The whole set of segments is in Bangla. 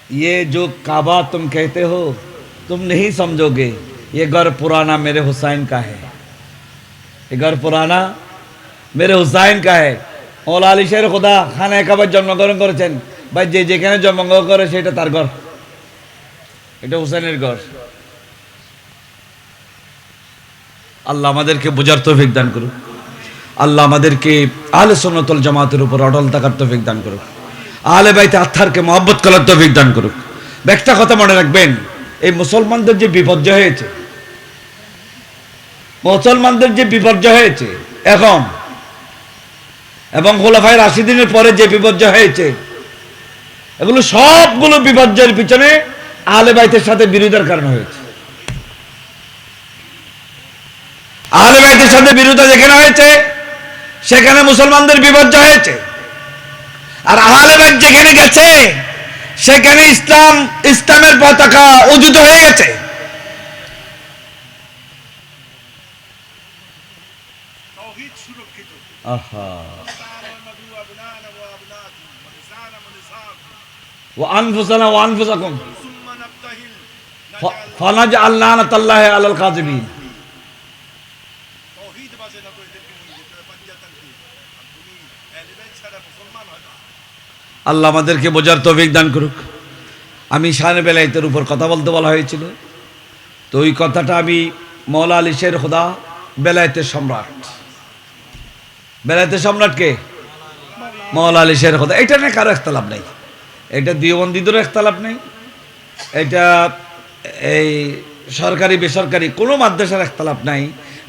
ये जो काबा तुम कहते हो तुम नहीं समझोगे, ये घर पुराना मेरे हुसैन का है, ये घर पुराना मेरे हुसैन का है। मौला আলী শের খোদা খানায় কাবার জন্মগ্রহণ করেছেন ভাই, যে যেখানে জন্মগ্রহণ করে সেটা তার ঘর, এটা হুসেনের ঘর। আল্লাহ আমাদেরকে বোঝার তৌফিক দান করুক, আল্লাহ আমাদেরকে আহলে সুন্নাত ওয়াল জামাতের উপর অটল থাকার তৌফিক দান করুক, আহলে বাইতে আত্মারকে মহব্বত করার তৌফিক দান করুক। একটা কথা মনে রাখবেন, এই মুসলমানদের যে বিপর্যয় হয়েছে, মুসলমানদের যে বিপর্যয় হয়েছে এখন, এবং খোলাফায়ে রাশিদিনের পরে যে বিপর্যয় হয়েছে, এগুলো সবগুলো বিপর্যয়ের পিছনে আহলে বাইতের সাথে বিরোধের কারণে হয়েছে। আহলে বাইতের সাথে বিরোধ যেখানে হয়েছে সেখানে মুসলমানদের বিপর্যয় হয়েছে, আর আহলে বাইত যেখানে গেছে সেখানে ইসলামের পতাকা উজ্জ্বল হয়ে গেছে। আহা ওয়া আনফুসানা ওয়া আনফুসাকুম ফানাজআল লানাতাল্লাহি আলাল কাযিবিন। আল্লাহ আমাদেরকে বোঝার তৌফিক দান করুক। আমি শানে বেলায়েতের উপর কথা বলতে বলা হয়েছিল, তো ওই কথাটা আমি মওলা আলী শের খোদা বেলায়েতের সম্রাট, বেলায়েতের সম্রাটকে মওলা আলী শের খোদা, এটা নিয়ে কারো ইখতিলাফ নাই, এটা দিওবন্দীদেরও ইখতিলাফ নেই, এটা এই সরকারি বেসরকারি কোনো মাদ্রাসার ইখতিলাফ নাই।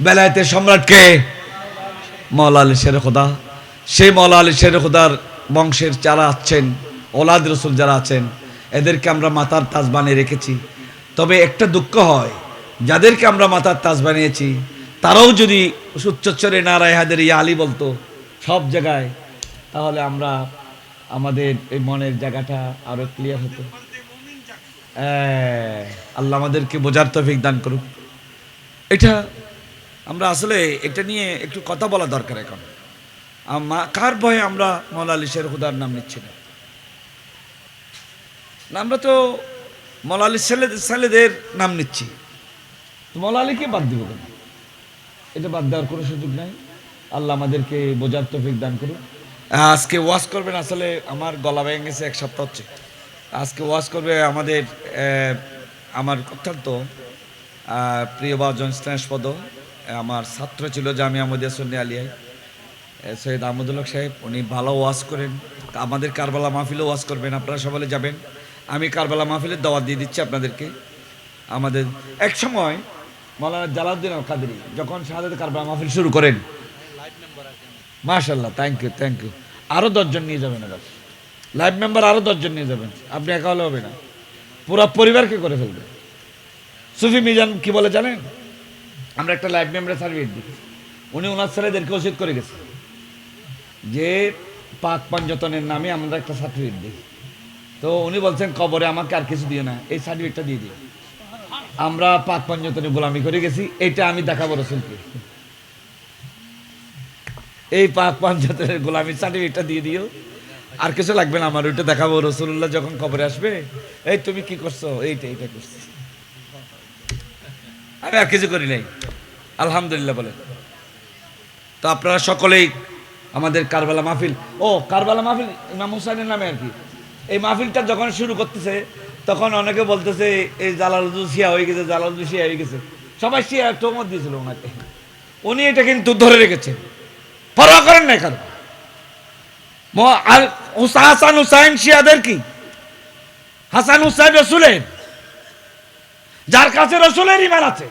বেলায়েতের সম্রাটকে মওলা আলী শের খোদা। সেই মওলা আলী শের খোদার বংশের যারা আছেন, ওলাদ রসুল যারা আছেন, এদেরকে আমরা মাথার তাজ বানিয়ে রেখেছি। তবে একটা দুঃখ হয়, যাদেরকে আমরা মাথার তাজ বানিয়েছি তারাও যদি উচ্চস্বরে নারায়ে হায়দার ইয়া আলী বলতো সব জায়গায়, তাহলে আমরা আমাদের এই মনের জায়গাটা আরো ক্লিয়ার হতো। আল্লাহ আমাদেরকে বোঝার তৌফিক দান করুক। এটা আমরা আসলে এটা নিয়ে একটু কথা বলা দরকার। এখন কার ভয়ে আমরা মওলা আলী শের খোদার নাম নিচ্ছি না? আমরা তো মওলা আলী ছেলেদের নাম নিচ্ছি, মওলা আলীকে বাদ দিব কেন? এটা বাদ দেওয়ার কোনো সুযোগ নাই। আল্লাহ আমাদেরকে বোঝার তৌফিক দান করুক। আজকে ওয়াজ করবেন, আসলে আমার গলা ভেঙে গেছে, এক সপ্তাহ হচ্ছে। আজকে ওয়াজ করবে আমার অত্যন্ত প্রিয় ভাজন স্নেহপদ আমার ছাত্র ছিল জামিয়া আহমদিয়া সুন্নি আলিয়ায়, সৈয়দ আহমদুল হক সাহেব। উনি ভালো ওয়াজ করেন, আমাদের কারবালা মাহফিলও ওয়াজ করবেন, আপনারা সবাই যাবেন। আমি কারবালা মাহফিলের দাওয়াত দিয়ে দিচ্ছি আপনাদেরকে। আমাদের এক সময় মওলানা জালালউদ্দিন আল কাদেরী যখন শাহাদাত কারবালা মাহফিল শুরু করেন, মাশাআল্লাহ, থ্যাংক ইউ, আরও 10 জন নিয়ে যাবেন, এবার লাইভ মেম্বার আরও 10 জন নিয়ে যাবেন, আপনি একা হলে হবে না, পুরো পরিবারকে করে ফেলবেন। সুফি মিজান কি বলে জানেন? আমরা একটা লাইভ মেম্বারের সার্টিফিকেট দিই, উনি ওনার ছেলেদেরকে ওসিয়ত করে গেছে যে পাক পাঞ্জতনের নামে আমরা একটা সার্টিফিকেট দিই। তো উনি বলছেন কবরে আমাকে আর কিছু দিয়ে না, এই সার্টিফিকেটটা দিয়ে দিই, আমরা পাক পাঞ্জতনে গোলামি করে গেছি, এটা আমি দেখাবো রসুলকে, এই পাক পাঞ্জতনের গোলামির সার্টিফিকেটটা দিয়ে দিও, আর কিছু লাগবে না আমার, ওইটা দেখাবো রসুল্লাহ যখন কবরে আসবে, এই তুমি কি করছো, এইটা করছি, আমি আর কিছু করি নাই, আলহামদুলিল্লাহ বলে। তো আপনারা সকলেই আমাদের কারবালা মাহফিল, কারবালা মাহফিল ইমাম হুসাইনের নামে আর কি, এই মাহফিলটা যখন শুরু করতেছে তখন অনেকে বলতেছে এই জালালউদ্দিন শিয়া হয়ে গেছে, জালালউদ্দিন শিয়া হয়ে গেছে, সবাই শিয়া তোমর দিয়েছিল ওনাকে, উনি এটা কিন্তু ধরে রেখেছেন, পরোয়া করেন না কারণ। আর হাসান হুসাইন শিয়াদের কি? হাসান হুসাইন রসুলের, যার কাছে রসুলের ঈমান আছে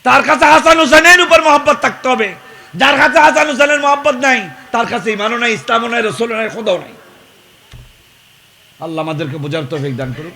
তার কাছে হাসান হুসাইনের উপর মহব্বত থাকতে হবে, যার কাছে হাসান হুসাইনের মহব্বত নাই তার কাছে ঈমানও নাই, ইসলামও নাই, রসুলও নাই, খোদাও নাই। আল্লাহ আমাদেরকে বোঝার তৌফিক দান করুক।